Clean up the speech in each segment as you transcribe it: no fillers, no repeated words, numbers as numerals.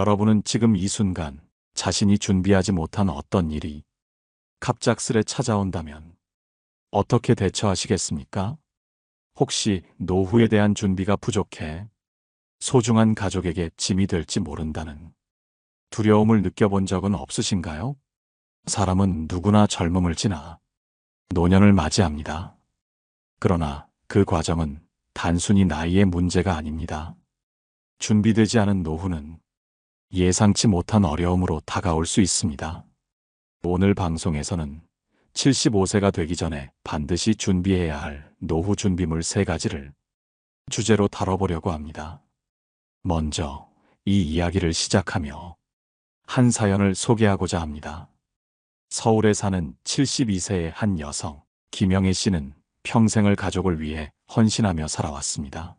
여러분은 지금 이 순간 자신이 준비하지 못한 어떤 일이 갑작스레 찾아온다면 어떻게 대처하시겠습니까? 혹시 노후에 대한 준비가 부족해 소중한 가족에게 짐이 될지 모른다는 두려움을 느껴본 적은 없으신가요? 사람은 누구나 젊음을 지나 노년을 맞이합니다. 그러나 그 과정은 단순히 나이의 문제가 아닙니다. 준비되지 않은 노후는 예상치 못한 어려움으로 다가올 수 있습니다. 오늘 방송에서는 75세가 되기 전에 반드시 준비해야 할 노후 준비물 3가지를 주제로 다뤄보려고 합니다. 먼저 이 이야기를 시작하며 한 사연을 소개하고자 합니다. 서울에 사는 72세의 한 여성, 김영애 씨는 평생을 가족을 위해 헌신하며 살아왔습니다.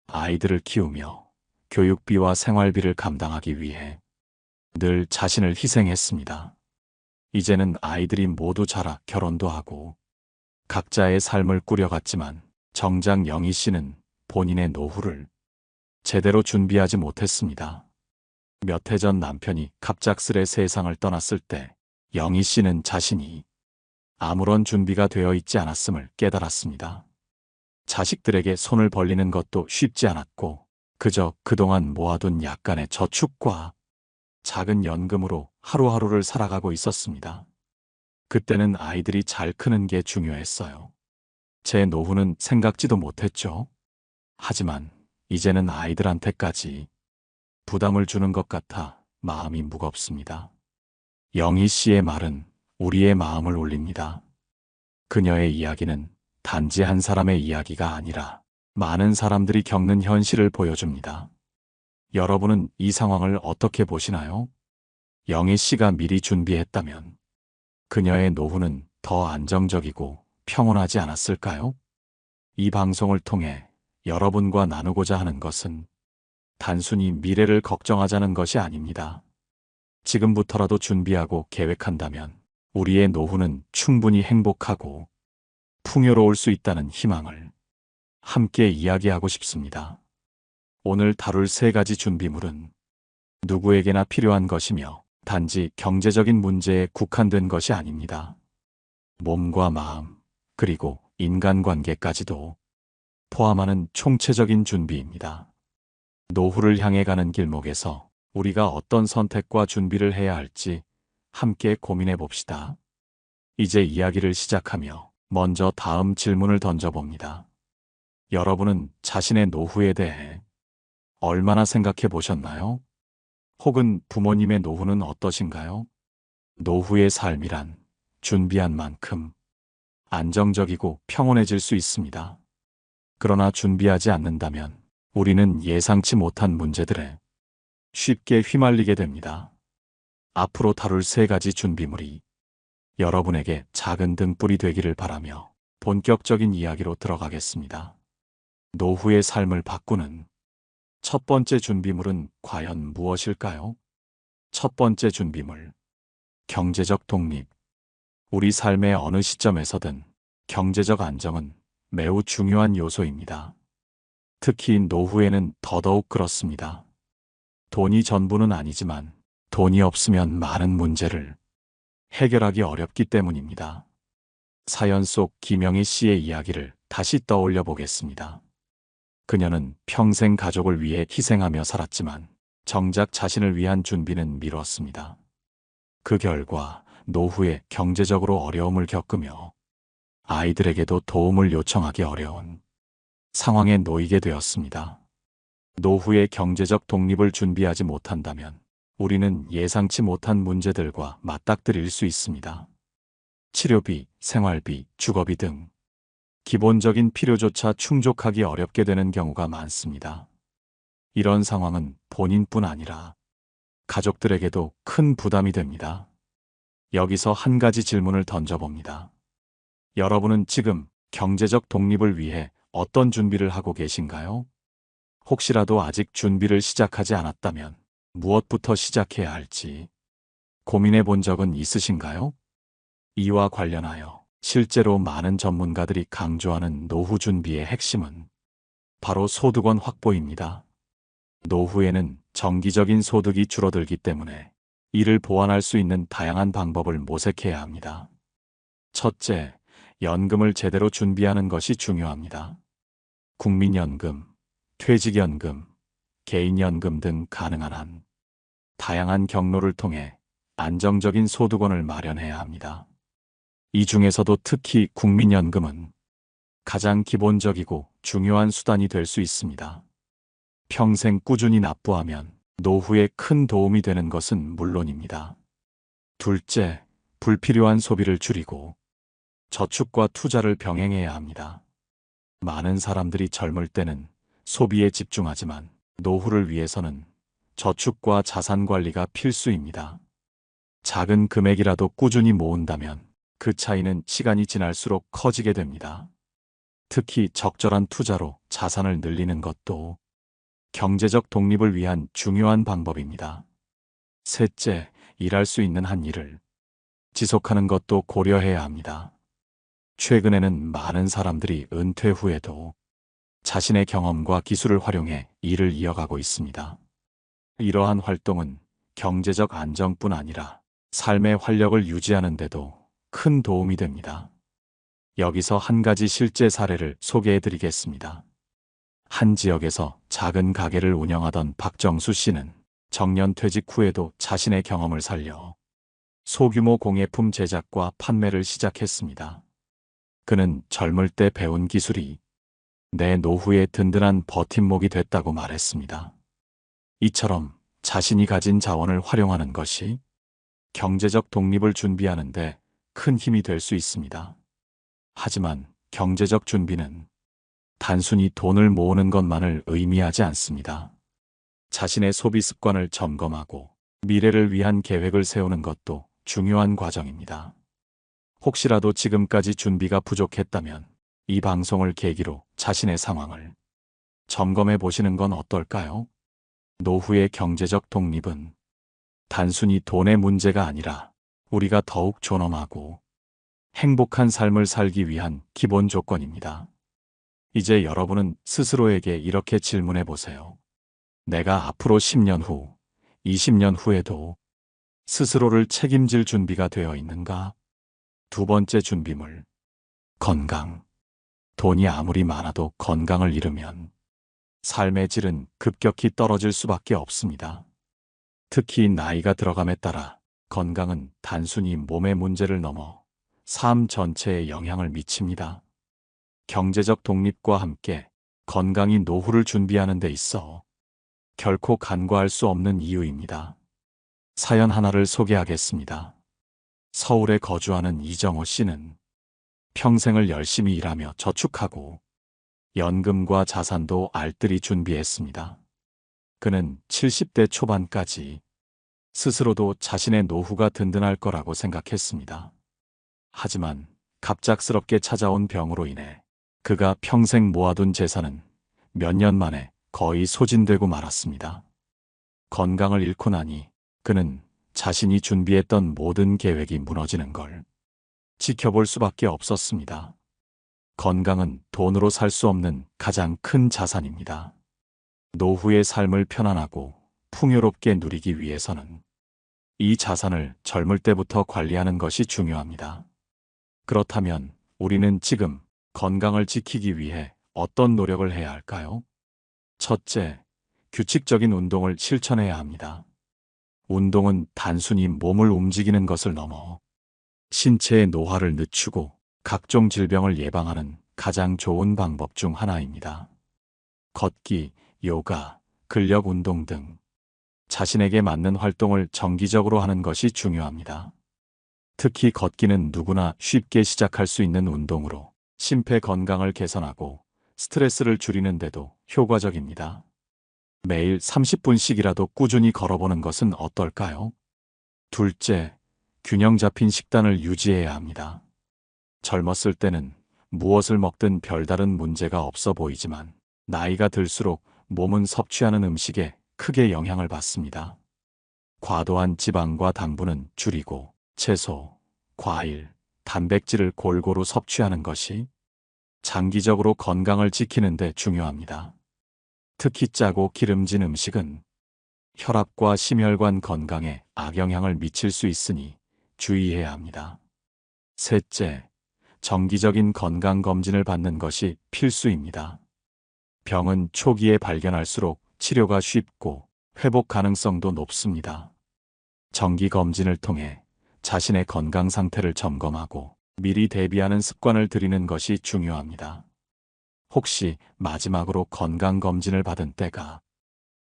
아이들을 키우며 교육비와 생활비를 감당하기 위해 늘 자신을 희생했습니다. 이제는 아이들이 모두 자라 결혼도 하고 각자의 삶을 꾸려갔지만 정작 영희 씨는 본인의 노후를 제대로 준비하지 못했습니다. 몇 해 전 남편이 갑작스레 세상을 떠났을 때 영희 씨는 자신이 아무런 준비가 되어 있지 않았음을 깨달았습니다. 자식들에게 손을 벌리는 것도 쉽지 않았고 그저 그동안 모아둔 약간의 저축과 작은 연금으로 하루하루를 살아가고 있었습니다. 그때는 아이들이 잘 크는 게 중요했어요. 제 노후는 생각지도 못했죠. 하지만 이제는 아이들한테까지 부담을 주는 것 같아 마음이 무겁습니다. 영희 씨의 말은 우리의 마음을 울립니다. 그녀의 이야기는 단지 한 사람의 이야기가 아니라 많은 사람들이 겪는 현실을 보여줍니다. 여러분은 이 상황을 어떻게 보시나요? 영희 씨가 미리 준비했다면 그녀의 노후는 더 안정적이고 평온하지 않았을까요? 이 방송을 통해 여러분과 나누고자 하는 것은 단순히 미래를 걱정하자는 것이 아닙니다. 지금부터라도 준비하고 계획한다면 우리의 노후는 충분히 행복하고 풍요로울 수 있다는 희망을 함께 이야기하고 싶습니다. 오늘 다룰 3가지 준비물은 누구에게나 필요한 것이며 단지 경제적인 문제에 국한된 것이 아닙니다. 몸과 마음, 그리고 인간관계까지도 포함하는 총체적인 준비입니다. 노후를 향해 가는 길목에서 우리가 어떤 선택과 준비를 해야 할지 함께 고민해 봅시다. 이제 이야기를 시작하며 먼저 다음 질문을 던져봅니다. 여러분은 자신의 노후에 대해 얼마나 생각해 보셨나요? 혹은 부모님의 노후는 어떠신가요? 노후의 삶이란 준비한 만큼 안정적이고 평온해질 수 있습니다. 그러나 준비하지 않는다면 우리는 예상치 못한 문제들에 쉽게 휘말리게 됩니다. 앞으로 다룰 3가지 준비물이 여러분에게 작은 등불이 되기를 바라며 본격적인 이야기로 들어가겠습니다. 노후의 삶을 바꾸는 첫 번째 준비물은 과연 무엇일까요? 첫 번째 준비물, 경제적 독립. 우리 삶의 어느 시점에서든 경제적 안정은 매우 중요한 요소입니다. 특히 노후에는 더더욱 그렇습니다. 돈이 전부는 아니지만 돈이 없으면 많은 문제를 해결하기 어렵기 때문입니다. 사연 속 김영희 씨의 이야기를 다시 떠올려 보겠습니다. 그녀는 평생 가족을 위해 희생하며 살았지만 정작 자신을 위한 준비는 미뤘습니다. 그 결과 노후에 경제적으로 어려움을 겪으며 아이들에게도 도움을 요청하기 어려운 상황에 놓이게 되었습니다. 노후의 경제적 독립을 준비하지 못한다면 우리는 예상치 못한 문제들과 맞닥뜨릴 수 있습니다. 치료비, 생활비, 주거비 등 기본적인 필요조차 충족하기 어렵게 되는 경우가 많습니다. 이런 상황은 본인뿐 아니라 가족들에게도 큰 부담이 됩니다. 여기서 한 가지 질문을 던져봅니다. 여러분은 지금 경제적 독립을 위해 어떤 준비를 하고 계신가요? 혹시라도 아직 준비를 시작하지 않았다면 무엇부터 시작해야 할지 고민해 본 적은 있으신가요? 이와 관련하여 실제로 많은 전문가들이 강조하는 노후 준비의 핵심은 바로 소득원 확보입니다. 노후에는 정기적인 소득이 줄어들기 때문에 이를 보완할 수 있는 다양한 방법을 모색해야 합니다. 첫째, 연금을 제대로 준비하는 것이 중요합니다. 국민연금, 퇴직연금, 개인연금 등 가능한 한 다양한 경로를 통해 안정적인 소득원을 마련해야 합니다. 이 중에서도 특히 국민연금은 가장 기본적이고 중요한 수단이 될 수 있습니다. 평생 꾸준히 납부하면 노후에 큰 도움이 되는 것은 물론입니다. 둘째, 불필요한 소비를 줄이고 저축과 투자를 병행해야 합니다. 많은 사람들이 젊을 때는 소비에 집중하지만 노후를 위해서는 저축과 자산 관리가 필수입니다. 작은 금액이라도 꾸준히 모은다면 그 차이는 시간이 지날수록 커지게 됩니다. 특히 적절한 투자로 자산을 늘리는 것도 경제적 독립을 위한 중요한 방법입니다. 셋째, 일할 수 있는 한 일을 지속하는 것도 고려해야 합니다. 최근에는 많은 사람들이 은퇴 후에도 자신의 경험과 기술을 활용해 일을 이어가고 있습니다. 이러한 활동은 경제적 안정뿐 아니라 삶의 활력을 유지하는 데도 큰 도움이 됩니다. 여기서 한 가지 실제 사례를 소개해 드리겠습니다. 한 지역에서 작은 가게를 운영하던 박정수 씨는 정년 퇴직 후에도 자신의 경험을 살려 소규모 공예품 제작과 판매를 시작했습니다. 그는 젊을 때 배운 기술이 내 노후의 든든한 버팀목이 됐다고 말했습니다. 이처럼 자신이 가진 자원을 활용하는 것이 경제적 독립을 준비하는 데 큰 힘이 될 수 있습니다. 하지만 경제적 준비는 단순히 돈을 모으는 것만을 의미하지 않습니다. 자신의 소비 습관을 점검하고 미래를 위한 계획을 세우는 것도 중요한 과정입니다. 혹시라도 지금까지 준비가 부족했다면 이 방송을 계기로 자신의 상황을 점검해 보시는 건 어떨까요? 노후의 경제적 독립은 단순히 돈의 문제가 아니라 우리가 더욱 존엄하고 행복한 삶을 살기 위한 기본 조건입니다. 이제 여러분은 스스로에게 이렇게 질문해 보세요. 내가 앞으로 10년 후, 20년 후에도 스스로를 책임질 준비가 되어 있는가? 두 번째 준비물, 건강. 돈이 아무리 많아도 건강을 잃으면 삶의 질은 급격히 떨어질 수밖에 없습니다. 특히 나이가 들어감에 따라 건강은 단순히 몸의 문제를 넘어 삶 전체에 영향을 미칩니다. 경제적 독립과 함께 건강이 노후를 준비하는 데 있어 결코 간과할 수 없는 이유입니다. 사연 하나를 소개하겠습니다. 서울에 거주하는 이정호 씨는 평생을 열심히 일하며 저축하고 연금과 자산도 알뜰히 준비했습니다. 그는 70대 초반까지 스스로도 자신의 노후가 든든할 거라고 생각했습니다. 하지만 갑작스럽게 찾아온 병으로 인해 그가 평생 모아둔 재산은 몇 년 만에 거의 소진되고 말았습니다. 건강을 잃고 나니 그는 자신이 준비했던 모든 계획이 무너지는 걸 지켜볼 수밖에 없었습니다. 건강은 돈으로 살 수 없는 가장 큰 자산입니다. 노후의 삶을 편안하고 풍요롭게 누리기 위해서는 이 자산을 젊을 때부터 관리하는 것이 중요합니다. 그렇다면 우리는 지금 건강을 지키기 위해 어떤 노력을 해야 할까요? 첫째, 규칙적인 운동을 실천해야 합니다. 운동은 단순히 몸을 움직이는 것을 넘어 신체의 노화를 늦추고 각종 질병을 예방하는 가장 좋은 방법 중 하나입니다. 걷기, 요가, 근력 운동 등 자신에게 맞는 활동을 정기적으로 하는 것이 중요합니다. 특히 걷기는 누구나 쉽게 시작할 수 있는 운동으로 심폐 건강을 개선하고 스트레스를 줄이는 데도 효과적입니다. 매일 30분씩이라도 꾸준히 걸어보는 것은 어떨까요? 둘째, 균형 잡힌 식단을 유지해야 합니다. 젊었을 때는 무엇을 먹든 별다른 문제가 없어 보이지만 나이가 들수록 몸은 섭취하는 음식에 크게 영향을 받습니다. 과도한 지방과 당분은 줄이고 채소, 과일, 단백질을 골고루 섭취하는 것이 장기적으로 건강을 지키는 데 중요합니다. 특히 짜고 기름진 음식은 혈압과 심혈관 건강에 악영향을 미칠 수 있으니 주의해야 합니다. 셋째, 정기적인 건강검진을 받는 것이 필수입니다. 병은 초기에 발견할수록 치료가 쉽고 회복 가능성도 높습니다. 정기검진을 통해 자신의 건강 상태를 점검하고 미리 대비하는 습관을 들이는 것이 중요합니다. 혹시 마지막으로 건강검진을 받은 때가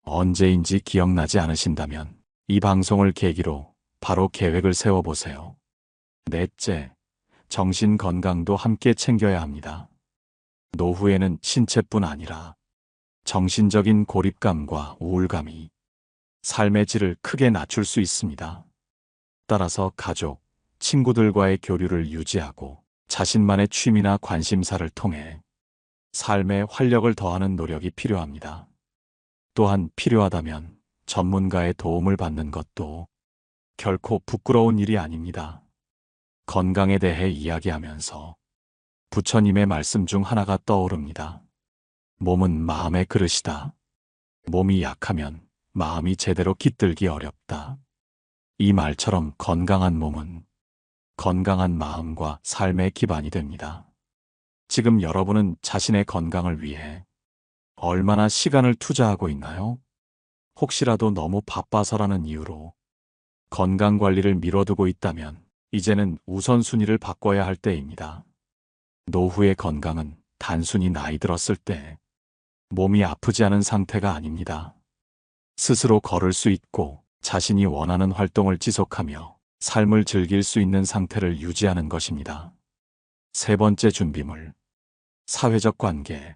언제인지 기억나지 않으신다면 이 방송을 계기로 바로 계획을 세워보세요. 넷째, 정신 건강도 함께 챙겨야 합니다. 노후에는 신체뿐 아니라 정신적인 고립감과 우울감이 삶의 질을 크게 낮출 수 있습니다. 따라서 가족, 친구들과의 교류를 유지하고 자신만의 취미나 관심사를 통해 삶에 활력을 더하는 노력이 필요합니다. 또한 필요하다면 전문가의 도움을 받는 것도 결코 부끄러운 일이 아닙니다. 건강에 대해 이야기하면서 부처님의 말씀 중 하나가 떠오릅니다. 몸은 마음의 그릇이다. 몸이 약하면 마음이 제대로 깃들기 어렵다. 이 말처럼 건강한 몸은 건강한 마음과 삶의 기반이 됩니다. 지금 여러분은 자신의 건강을 위해 얼마나 시간을 투자하고 있나요? 혹시라도 너무 바빠서라는 이유로 건강 관리를 미뤄두고 있다면 이제는 우선순위를 바꿔야 할 때입니다. 노후의 건강은 단순히 나이 들었을 때 몸이 아프지 않은 상태가 아닙니다. 스스로 걸을 수 있고 자신이 원하는 활동을 지속하며 삶을 즐길 수 있는 상태를 유지하는 것입니다. 세 번째 준비물, 사회적 관계.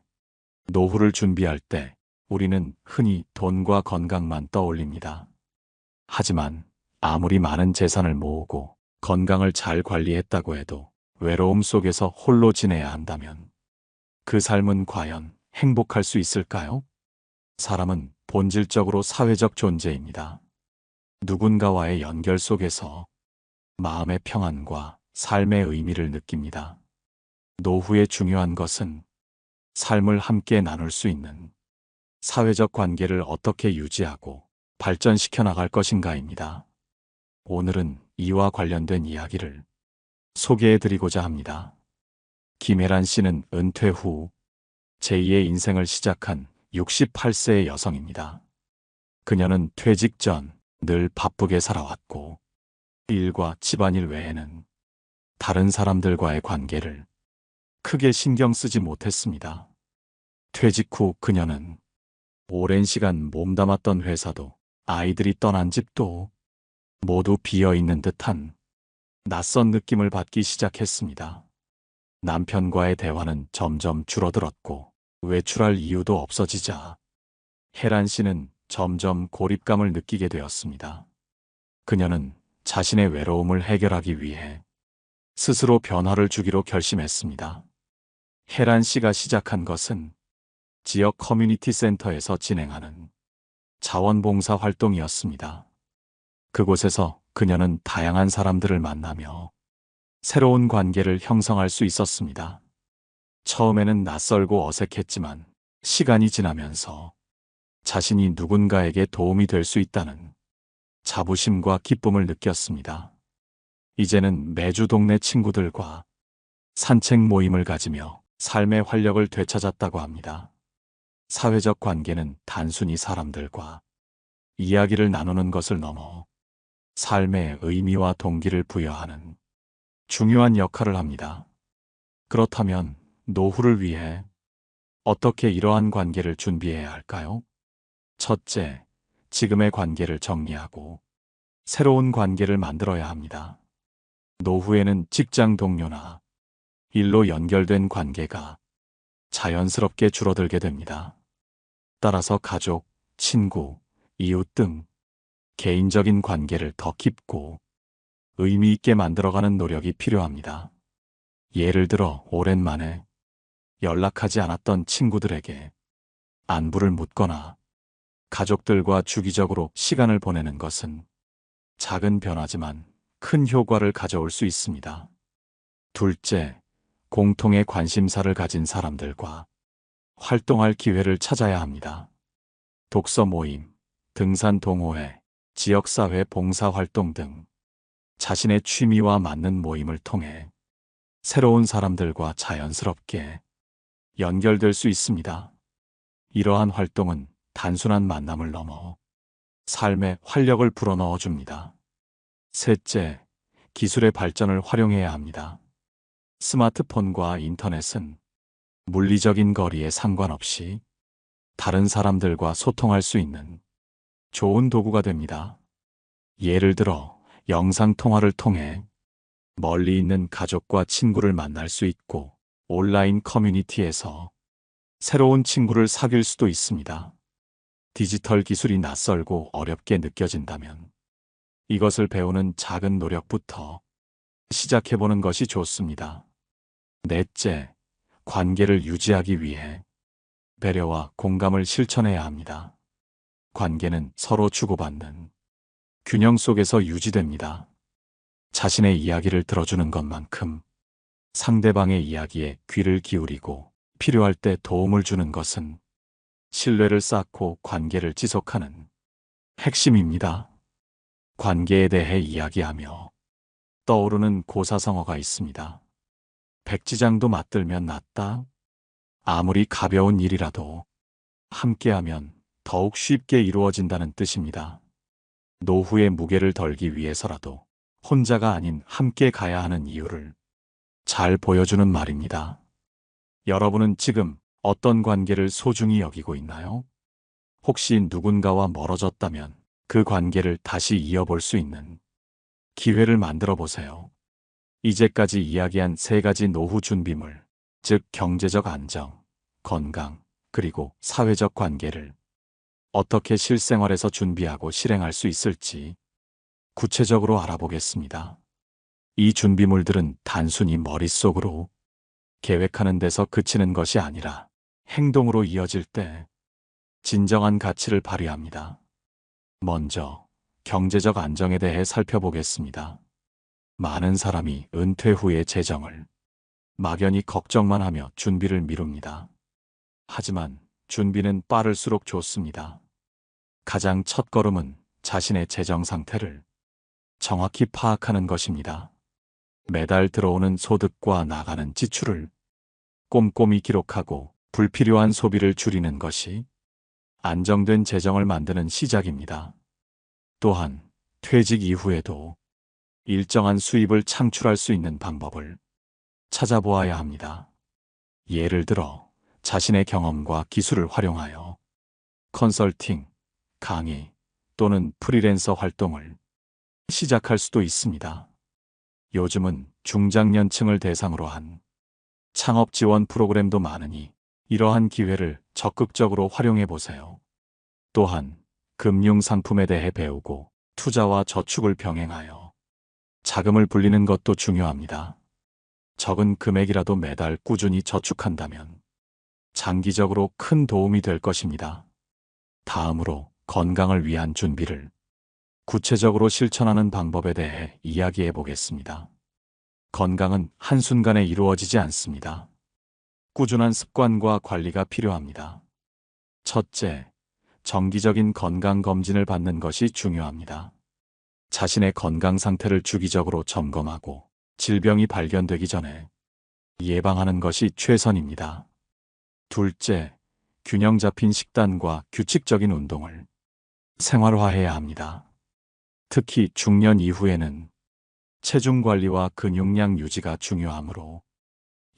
노후를 준비할 때 우리는 흔히 돈과 건강만 떠올립니다. 하지만 아무리 많은 재산을 모으고 건강을 잘 관리했다고 해도 외로움 속에서 홀로 지내야 한다면 그 삶은 과연 행복할 수 있을까요? 사람은 본질적으로 사회적 존재입니다. 누군가와의 연결 속에서 마음의 평안과 삶의 의미를 느낍니다. 노후에 중요한 것은 삶을 함께 나눌 수 있는 사회적 관계를 어떻게 유지하고 발전시켜 나갈 것인가입니다. 오늘은 이와 관련된 이야기를 소개해 드리고자 합니다. 김혜란 씨는 은퇴 후 제2의 인생을 시작한 68세의 여성입니다. 그녀는 퇴직 전 늘 바쁘게 살아왔고 일과 집안일 외에는 다른 사람들과의 관계를 크게 신경 쓰지 못했습니다. 퇴직 후 그녀는 오랜 시간 몸담았던 회사도 아이들이 떠난 집도 모두 비어있는 듯한 낯선 느낌을 받기 시작했습니다. 남편과의 대화는 점점 줄어들었고 외출할 이유도 없어지자 혜란 씨는 점점 고립감을 느끼게 되었습니다. 그녀는 자신의 외로움을 해결하기 위해 스스로 변화를 주기로 결심했습니다. 혜란 씨가 시작한 것은 지역 커뮤니티 센터에서 진행하는 자원봉사 활동이었습니다. 그곳에서 그녀는 다양한 사람들을 만나며 새로운 관계를 형성할 수 있었습니다. 처음에는 낯설고 어색했지만 시간이 지나면서 자신이 누군가에게 도움이 될 수 있다는 자부심과 기쁨을 느꼈습니다. 이제는 매주 동네 친구들과 산책 모임을 가지며 삶의 활력을 되찾았다고 합니다. 사회적 관계는 단순히 사람들과 이야기를 나누는 것을 넘어 삶의 의미와 동기를 부여하는 중요한 역할을 합니다. 그렇다면 노후를 위해 어떻게 이러한 관계를 준비해야 할까요? 첫째, 지금의 관계를 정리하고 새로운 관계를 만들어야 합니다. 노후에는 직장 동료나 일로 연결된 관계가 자연스럽게 줄어들게 됩니다. 따라서 가족, 친구, 이웃 등 개인적인 관계를 더 깊고 의미 있게 만들어가는 노력이 필요합니다. 예를 들어 오랜만에 연락하지 않았던 친구들에게 안부를 묻거나 가족들과 주기적으로 시간을 보내는 것은 작은 변화지만 큰 효과를 가져올 수 있습니다. 둘째, 공통의 관심사를 가진 사람들과 활동할 기회를 찾아야 합니다. 독서 모임, 등산 동호회, 지역사회 봉사활동 등 자신의 취미와 맞는 모임을 통해 새로운 사람들과 자연스럽게 연결될 수 있습니다. 이러한 활동은 단순한 만남을 넘어 삶에 활력을 불어넣어 줍니다. 셋째, 기술의 발전을 활용해야 합니다. 스마트폰과 인터넷은 물리적인 거리에 상관없이 다른 사람들과 소통할 수 있는 좋은 도구가 됩니다. 예를 들어 영상통화를 통해 멀리 있는 가족과 친구를 만날 수 있고 온라인 커뮤니티에서 새로운 친구를 사귈 수도 있습니다. 디지털 기술이 낯설고 어렵게 느껴진다면 이것을 배우는 작은 노력부터 시작해보는 것이 좋습니다. 넷째, 관계를 유지하기 위해 배려와 공감을 실천해야 합니다. 관계는 서로 주고받는 균형 속에서 유지됩니다. 자신의 이야기를 들어주는 것만큼 상대방의 이야기에 귀를 기울이고 필요할 때 도움을 주는 것은 신뢰를 쌓고 관계를 지속하는 핵심입니다. 관계에 대해 이야기하며 떠오르는 고사성어가 있습니다. 백지장도 맞들면 낫다. 아무리 가벼운 일이라도 함께하면 더욱 쉽게 이루어진다는 뜻입니다. 노후의 무게를 덜기 위해서라도 혼자가 아닌 함께 가야 하는 이유를 잘 보여주는 말입니다. 여러분은 지금 어떤 관계를 소중히 여기고 있나요? 혹시 누군가와 멀어졌다면 그 관계를 다시 이어볼 수 있는 기회를 만들어 보세요. 이제까지 이야기한 세 가지 노후 준비물, 즉 경제적 안정, 건강, 그리고 사회적 관계를 어떻게 실생활에서 준비하고 실행할 수 있을지 구체적으로 알아보겠습니다. 이 준비물들은 단순히 머릿속으로 계획하는 데서 그치는 것이 아니라 행동으로 이어질 때 진정한 가치를 발휘합니다. 먼저 경제적 안정에 대해 살펴보겠습니다. 많은 사람이 은퇴 후의 재정을 막연히 걱정만 하며 준비를 미룹니다. 하지만 준비는 빠를수록 좋습니다. 가장 첫 걸음은 자신의 재정 상태를 정확히 파악하는 것입니다. 매달 들어오는 소득과 나가는 지출을 꼼꼼히 기록하고 불필요한 소비를 줄이는 것이 안정된 재정을 만드는 시작입니다. 또한 퇴직 이후에도 일정한 수입을 창출할 수 있는 방법을 찾아보아야 합니다. 예를 들어 자신의 경험과 기술을 활용하여 컨설팅, 강의 또는 프리랜서 활동을 시작할 수도 있습니다. 요즘은 중장년층을 대상으로 한 창업 지원 프로그램도 많으니 이러한 기회를 적극적으로 활용해 보세요. 또한 금융 상품에 대해 배우고 투자와 저축을 병행하여 자금을 불리는 것도 중요합니다. 적은 금액이라도 매달 꾸준히 저축한다면 장기적으로 큰 도움이 될 것입니다. 다음으로 건강을 위한 준비를 구체적으로 실천하는 방법에 대해 이야기해 보겠습니다. 건강은 한순간에 이루어지지 않습니다. 꾸준한 습관과 관리가 필요합니다. 첫째, 정기적인 건강검진을 받는 것이 중요합니다. 자신의 건강 상태를 주기적으로 점검하고 질병이 발견되기 전에 예방하는 것이 최선입니다. 둘째, 균형 잡힌 식단과 규칙적인 운동을 생활화해야 합니다. 특히 중년 이후에는 체중 관리와 근육량 유지가 중요하므로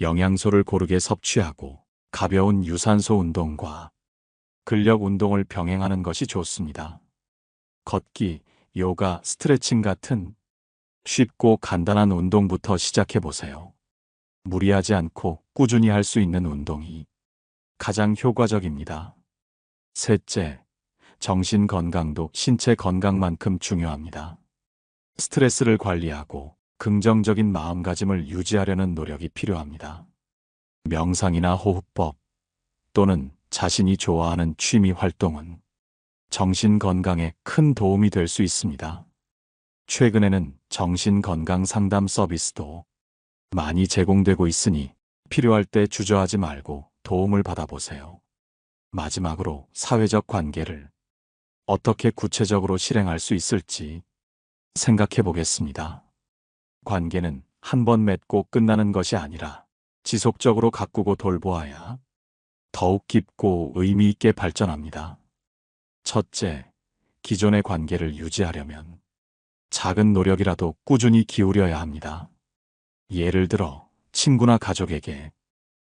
영양소를 고르게 섭취하고 가벼운 유산소 운동과 근력 운동을 병행하는 것이 좋습니다. 걷기, 요가, 스트레칭 같은 쉽고 간단한 운동부터 시작해 보세요. 무리하지 않고 꾸준히 할 수 있는 운동이 가장 효과적입니다. 셋째, 정신 건강도 신체 건강만큼 중요합니다. 스트레스를 관리하고 긍정적인 마음가짐을 유지하려는 노력이 필요합니다. 명상이나 호흡법 또는 자신이 좋아하는 취미 활동은 정신 건강에 큰 도움이 될 수 있습니다. 최근에는 정신 건강 상담 서비스도 많이 제공되고 있으니 필요할 때 주저하지 말고 도움을 받아보세요. 마지막으로 사회적 관계를 어떻게 구체적으로 실행할 수 있을지 생각해 보겠습니다. 관계는 한 번 맺고 끝나는 것이 아니라 지속적으로 가꾸고 돌보아야 더욱 깊고 의미 있게 발전합니다. 첫째, 기존의 관계를 유지하려면 작은 노력이라도 꾸준히 기울여야 합니다. 예를 들어 친구나 가족에게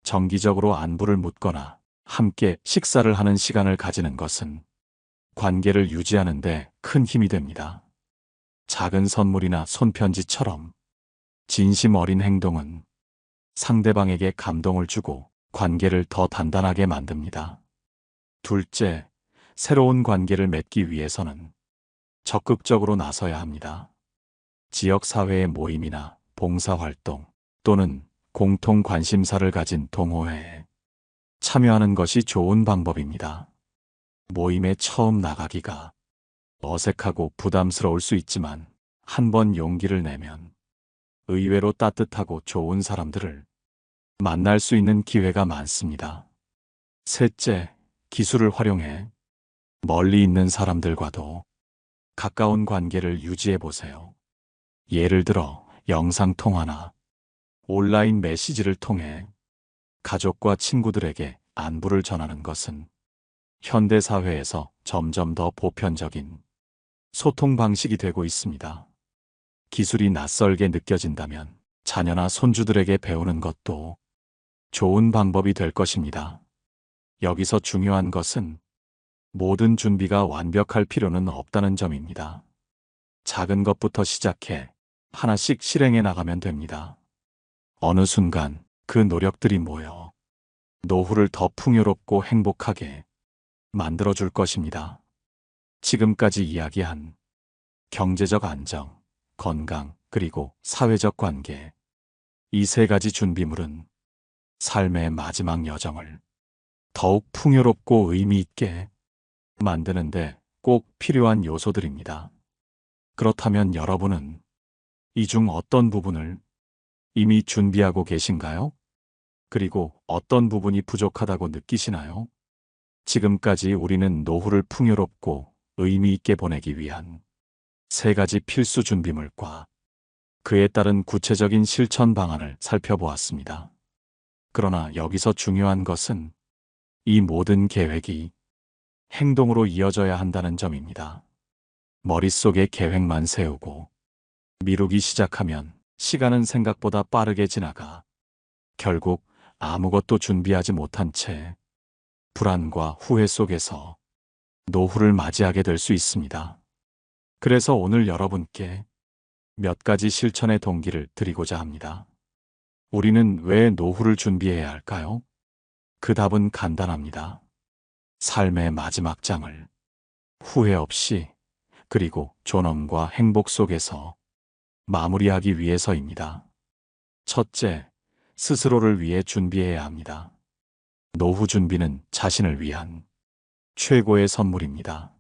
정기적으로 안부를 묻거나 함께 식사를 하는 시간을 가지는 것은 관계를 유지하는 데 큰 힘이 됩니다. 작은 선물이나 손편지처럼 진심 어린 행동은 상대방에게 감동을 주고 관계를 더 단단하게 만듭니다. 둘째, 새로운 관계를 맺기 위해서는 적극적으로 나서야 합니다. 지역사회의 모임이나 봉사활동 또는 공통 관심사를 가진 동호회에 참여하는 것이 좋은 방법입니다. 모임에 처음 나가기가 어색하고 부담스러울 수 있지만 한번 용기를 내면 의외로 따뜻하고 좋은 사람들을 만날 수 있는 기회가 많습니다. 셋째, 기술을 활용해 멀리 있는 사람들과도 가까운 관계를 유지해 보세요. 예를 들어 영상통화나 온라인 메시지를 통해 가족과 친구들에게 안부를 전하는 것은 현대 사회에서 점점 더 보편적인 소통 방식이 되고 있습니다. 기술이 낯설게 느껴진다면 자녀나 손주들에게 배우는 것도 좋은 방법이 될 것입니다. 여기서 중요한 것은 모든 준비가 완벽할 필요는 없다는 점입니다. 작은 것부터 시작해 하나씩 실행해 나가면 됩니다. 어느 순간 그 노력들이 모여 노후를 더 풍요롭고 행복하게 만들어줄 것입니다. 지금까지 이야기한 경제적 안정, 건강, 그리고 사회적 관계, 이 세 가지 준비물은 삶의 마지막 여정을 더욱 풍요롭고 의미 있게 만드는데 꼭 필요한 요소들입니다. 그렇다면 여러분은 이 중 어떤 부분을 이미 준비하고 계신가요? 그리고 어떤 부분이 부족하다고 느끼시나요? 지금까지 우리는 노후를 풍요롭고 의미 있게 보내기 위한 세 가지 필수 준비물과 그에 따른 구체적인 실천 방안을 살펴보았습니다. 그러나 여기서 중요한 것은 이 모든 계획이 행동으로 이어져야 한다는 점입니다. 머릿속에 계획만 세우고 미루기 시작하면 시간은 생각보다 빠르게 지나가 결국 아무것도 준비하지 못한 채 불안과 후회 속에서 노후를 맞이하게 될 수 있습니다. 그래서 오늘 여러분께 몇 가지 실천의 동기를 드리고자 합니다. 우리는 왜 노후를 준비해야 할까요? 그 답은 간단합니다. 삶의 마지막 장을 후회 없이 그리고 존엄과 행복 속에서 마무리하기 위해서입니다. 첫째, 스스로를 위해 준비해야 합니다. 노후 준비는 자신을 위한 최고의 선물입니다.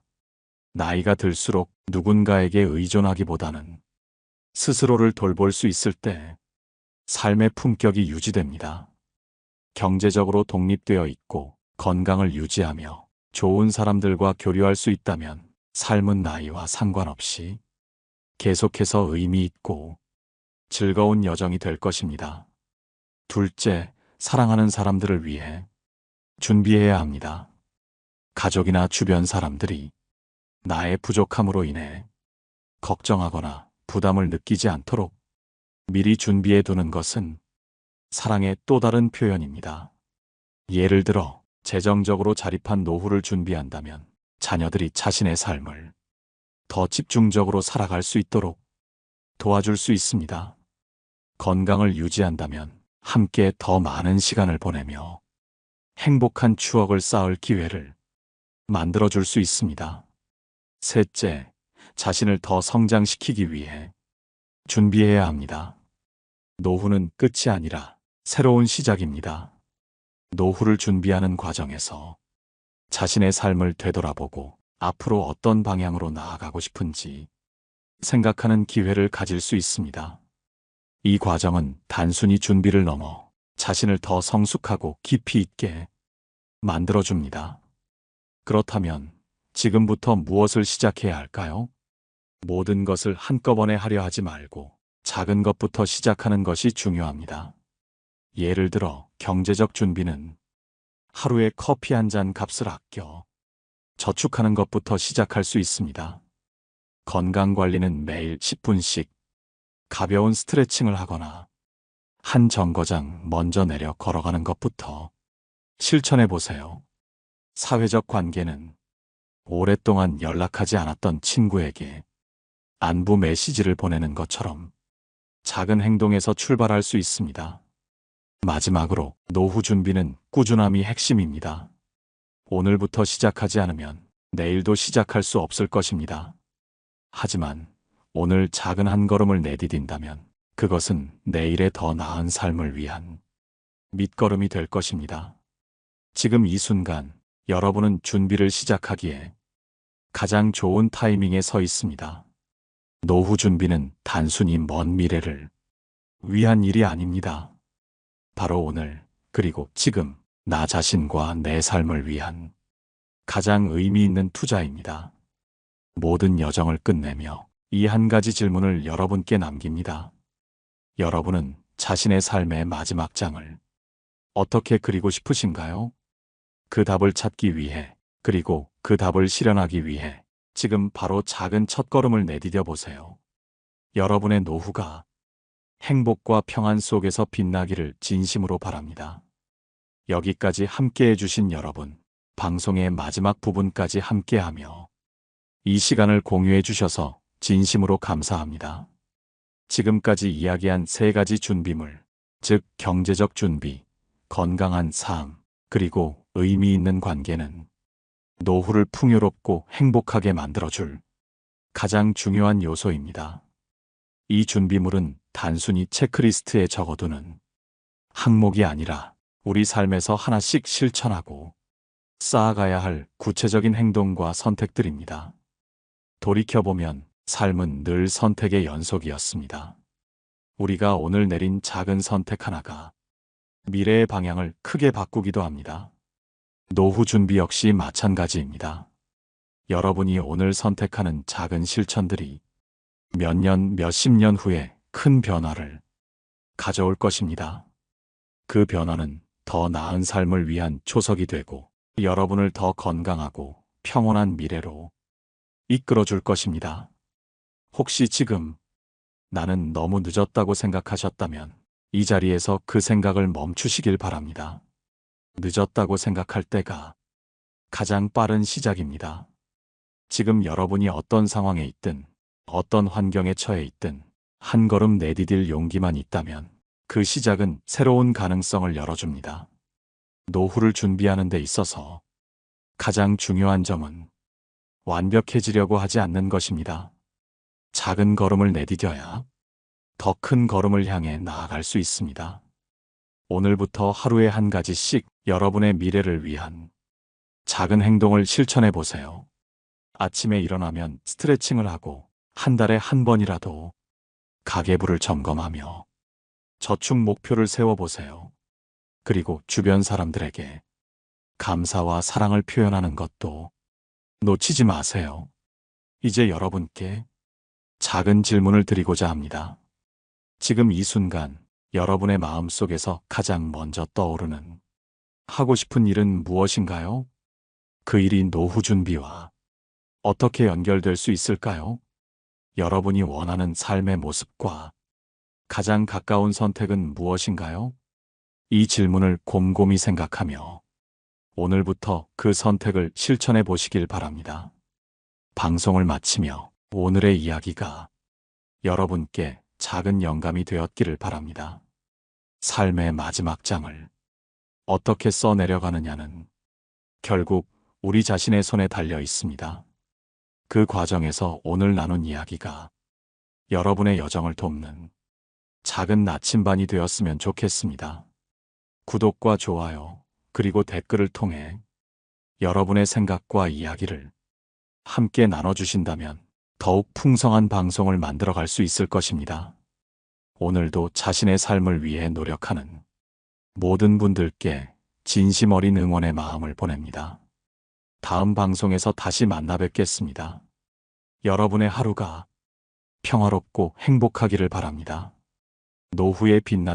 나이가 들수록 누군가에게 의존하기보다는 스스로를 돌볼 수 있을 때 삶의 품격이 유지됩니다. 경제적으로 독립되어 있고 건강을 유지하며 좋은 사람들과 교류할 수 있다면 삶은 나이와 상관없이 계속해서 의미 있고 즐거운 여정이 될 것입니다. 둘째, 사랑하는 사람들을 위해 준비해야 합니다. 가족이나 주변 사람들이 나의 부족함으로 인해 걱정하거나 부담을 느끼지 않도록 미리 준비해 두는 것은 사랑의 또 다른 표현입니다. 예를 들어 재정적으로 자립한 노후를 준비한다면 자녀들이 자신의 삶을 더 집중적으로 살아갈 수 있도록 도와줄 수 있습니다. 건강을 유지한다면 함께 더 많은 시간을 보내며 행복한 추억을 쌓을 기회를 만들어줄 수 있습니다. 셋째, 자신을 더 성장시키기 위해 준비해야 합니다. 노후는 끝이 아니라 새로운 시작입니다. 노후를 준비하는 과정에서 자신의 삶을 되돌아보고 앞으로 어떤 방향으로 나아가고 싶은지 생각하는 기회를 가질 수 있습니다. 이 과정은 단순히 준비를 넘어 자신을 더 성숙하고 깊이 있게 만들어줍니다. 그렇다면 지금부터 무엇을 시작해야 할까요? 모든 것을 한꺼번에 하려 하지 말고 작은 것부터 시작하는 것이 중요합니다. 예를 들어 경제적 준비는 하루에 커피 한 잔 값을 아껴 저축하는 것부터 시작할 수 있습니다. 건강관리는 매일 10분씩 가벼운 스트레칭을 하거나 한 정거장 먼저 내려 걸어가는 것부터 실천해 보세요. 사회적 관계는 오랫동안 연락하지 않았던 친구에게 안부 메시지를 보내는 것처럼 작은 행동에서 출발할 수 있습니다. 마지막으로 노후 준비는 꾸준함이 핵심입니다. 오늘부터 시작하지 않으면 내일도 시작할 수 없을 것입니다. 하지만 오늘 작은 한 걸음을 내디딘다면 그것은 내일의 더 나은 삶을 위한 밑거름이 될 것입니다. 지금 이 순간 여러분은 준비를 시작하기에 가장 좋은 타이밍에 서 있습니다. 노후 준비는 단순히 먼 미래를 위한 일이 아닙니다. 바로 오늘, 그리고 지금 나 자신과 내 삶을 위한 가장 의미 있는 투자입니다. 모든 여정을 끝내며 이 한 가지 질문을 여러분께 남깁니다. 여러분은 자신의 삶의 마지막 장을 어떻게 그리고 싶으신가요? 그 답을 찾기 위해, 그리고 그 답을 실현하기 위해 지금 바로 작은 첫걸음을 내디뎌 보세요. 여러분의 노후가 행복과 평안 속에서 빛나기를 진심으로 바랍니다. 여기까지 함께 해주신 여러분, 방송의 마지막 부분까지 함께하며 이 시간을 공유해 주셔서 진심으로 감사합니다. 지금까지 이야기한 세 가지 준비물, 즉 경제적 준비, 건강한 삶, 그리고 의미 있는 관계는 노후를 풍요롭고 행복하게 만들어줄 가장 중요한 요소입니다. 이 준비물은 단순히 체크리스트에 적어두는 항목이 아니라 우리 삶에서 하나씩 실천하고 쌓아가야 할 구체적인 행동과 선택들입니다. 돌이켜보면 삶은 늘 선택의 연속이었습니다. 우리가 오늘 내린 작은 선택 하나가 미래의 방향을 크게 바꾸기도 합니다. 노후 준비 역시 마찬가지입니다. 여러분이 오늘 선택하는 작은 실천들이 몇 년, 몇십 년 후에 큰 변화를 가져올 것입니다. 그 변화는 더 나은 삶을 위한 초석이 되고 여러분을 더 건강하고 평온한 미래로 이끌어줄 것입니다. 혹시 지금 나는 너무 늦었다고 생각하셨다면 이 자리에서 그 생각을 멈추시길 바랍니다. 늦었다고 생각할 때가 가장 빠른 시작입니다. 지금 여러분이 어떤 상황에 있든 어떤 환경에 처해 있든 한 걸음 내디딜 용기만 있다면 그 시작은 새로운 가능성을 열어줍니다. 노후를 준비하는 데 있어서 가장 중요한 점은 완벽해지려고 하지 않는 것입니다. 작은 걸음을 내디뎌야 더 큰 걸음을 향해 나아갈 수 있습니다. 오늘부터 하루에 한 가지씩 여러분의 미래를 위한 작은 행동을 실천해 보세요. 아침에 일어나면 스트레칭을 하고 한 달에 한 번이라도 가계부를 점검하며 저축 목표를 세워보세요. 그리고 주변 사람들에게 감사와 사랑을 표현하는 것도 놓치지 마세요. 이제 여러분께 작은 질문을 드리고자 합니다. 지금 이 순간 여러분의 마음속에서 가장 먼저 떠오르는 하고 싶은 일은 무엇인가요? 그 일이 노후 준비와 어떻게 연결될 수 있을까요? 여러분이 원하는 삶의 모습과 가장 가까운 선택은 무엇인가요? 이 질문을 곰곰이 생각하며 오늘부터 그 선택을 실천해 보시길 바랍니다. 방송을 마치며 오늘의 이야기가 여러분께 작은 영감이 되었기를 바랍니다. 삶의 마지막 장을 어떻게 써내려가느냐는 결국 우리 자신의 손에 달려 있습니다. 그 과정에서 오늘 나눈 이야기가 여러분의 여정을 돕는 작은 나침반이 되었으면 좋겠습니다. 구독과 좋아요, 그리고 댓글을 통해 여러분의 생각과 이야기를 함께 나눠주신다면 더욱 풍성한 방송을 만들어갈 수 있을 것입니다. 오늘도 자신의 삶을 위해 노력하는 모든 분들께 진심 어린 응원의 마음을 보냅니다. 다음 방송에서 다시 만나 뵙겠습니다. 여러분의 하루가 평화롭고 행복하기를 바랍니다. 노후에 빛나는